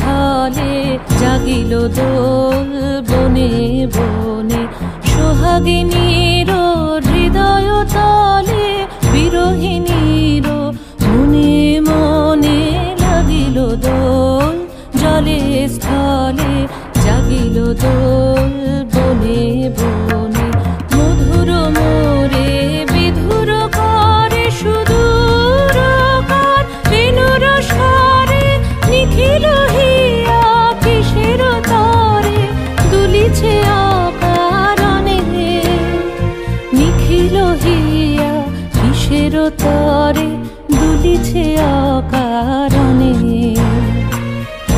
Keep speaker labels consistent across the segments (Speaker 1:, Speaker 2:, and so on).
Speaker 1: স্থলে জাগিল দোল বনে বনে সোহাগিনীর হৃদয় তলে বিরহিণীর মনে মনে লাগিল দোল জলে স্থলে জাগিল দোল বনে বনে মধুর মোরে বিধুর করে সুদূর কার বেণুর স্বরে নিখিল হিয়া কিসের তরে দুলিছে অকারণে নিখিল হিয়া কিসের তরে দুলিছে অকারণে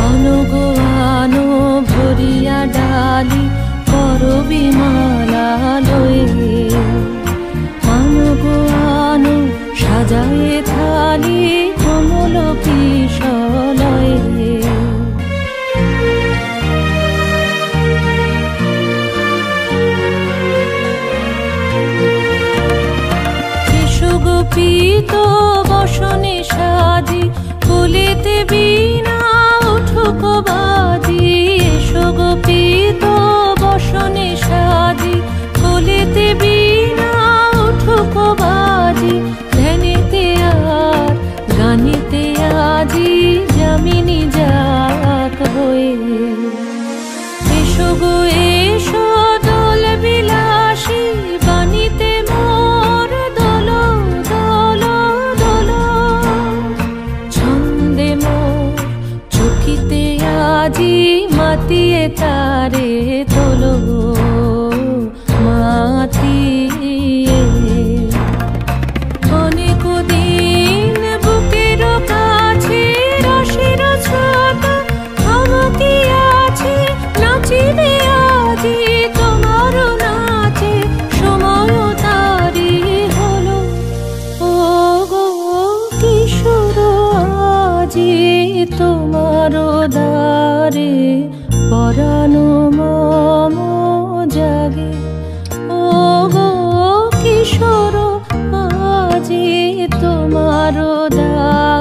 Speaker 1: অনুগো আনো ভরিয়া ডালি করবি মালা লয়ে অনুগো আনো সাজায়ে থালি কমল কিশলয়ে গোপীত বসনে সাজি কুলিতে বীণা উঠুক বাজি এসো গোপীত বসনে সাজি কুলিতে বীণা উঠুক বাজি ধ্যানেতে আর গানিতে আজি যামিনী যাক হয়ে এসো গো এসো দোল বিলাসী বাণীতে মোর দোল দোল দোল ছন্দে মোর চোখিতে আজি মাতিয়ে তারে তোলো মাতিয়ে অনেক দিন বুকের কাছে রসের ছোট থমকি আছে নাচিবে আজি তোমার নাচে সময় তারি হলো ও গো কিশোর আজি তোমার দ্বারে পরানো মম জাগে ও গো কিশোর আজি তোমার দ্বারে